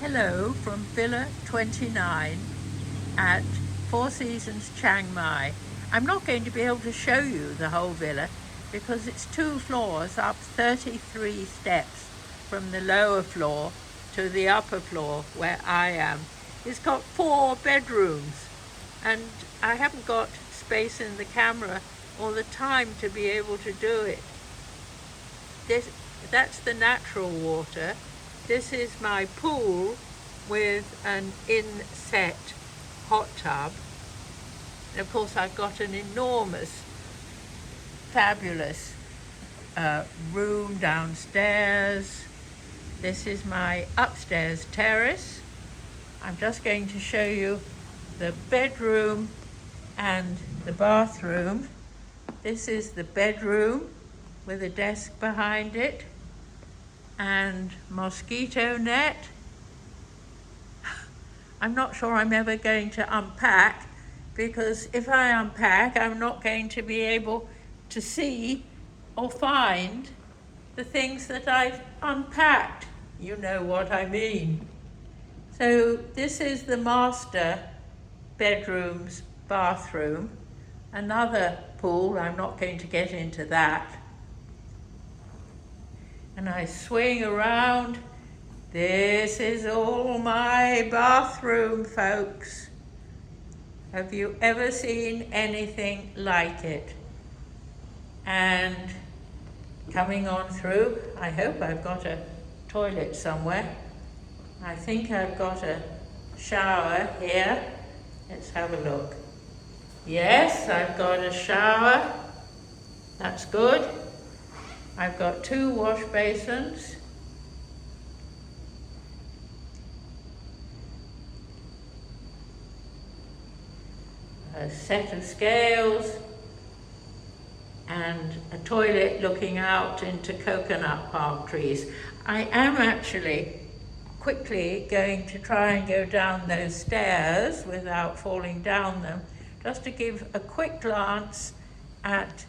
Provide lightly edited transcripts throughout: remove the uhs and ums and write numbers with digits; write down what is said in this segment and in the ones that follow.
Hello from Villa 29 at Four Seasons Chiang Mai. I'm not going to be able to show you the whole villa because it's 2 floors up 33 steps from the lower floor to the upper floor where I am. It's got 4 bedrooms and I haven't got space in the camera or the time to be able to do it. That's the natural water. This is my pool with an inset hot tub. And of course I've got an enormous, fabulous room downstairs. This is my upstairs terrace. I'm just going to show you the bedroom and the bathroom. This is the bedroom with a desk behind it and mosquito net. I'm not sure I'm ever going to unpack, because if I unpack, I'm not going to be able to see or find the things that I've unpacked. You know what I mean. So this is the master bedroom's bathroom. Another pool, I'm not going to get into that. And I swing around. This is all my bathroom, folks. Have you ever seen anything like it? And coming on through, I hope I've got a toilet somewhere. I think I've got a shower here. Let's have a look. Yes, I've got a shower. That's good. I've got 2 wash basins. A set of scales and a toilet looking out into coconut palm trees. I am actually quickly going to try and go down those stairs without falling down them, just to give a quick glance at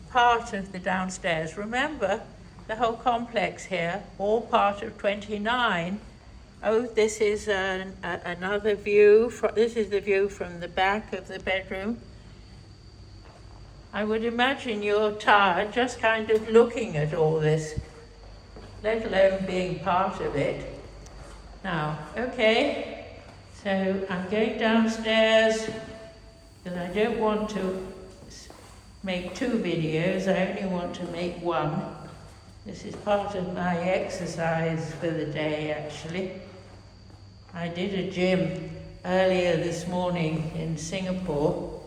part of the downstairs. Remember, the whole complex here, all part of 29. Oh, this is another view. This is the view from the back of the bedroom. I would imagine you're tired just kind of looking at all this, let alone being part of it. Now, okay, so I'm going downstairs because I don't want to make 2 videos, I only want to make 1. This is part of my exercise for the day, actually. I did a gym earlier this morning in Singapore,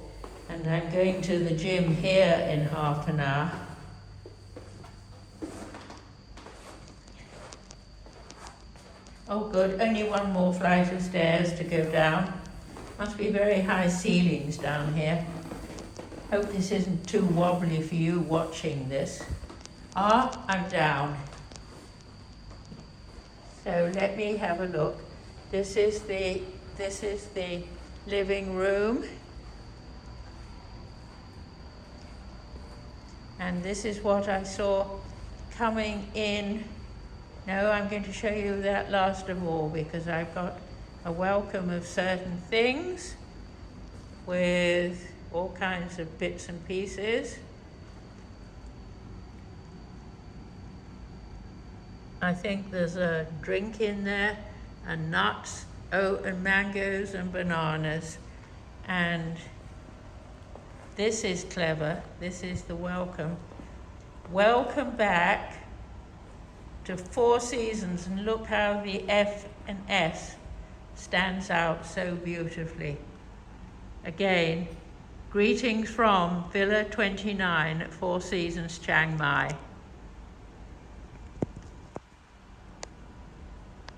and I'm going to the gym here in half an hour. Oh good, only 1 more flight of stairs to go down. Must be very high ceilings down here. Hope this isn't too wobbly for you watching this. I'm down. So let me have a look. This is the living room. And this is what I saw coming in. No, I'm going to show you that last of all, because I've got a welcome of certain things with all kinds of bits and pieces. I think there's a drink in there, and nuts, and mangoes and bananas. And this is clever. This is the welcome. Welcome back to Four Seasons, and look how the F and S stands out so beautifully. Again, greetings from Villa 29 at Four Seasons Chiang Mai.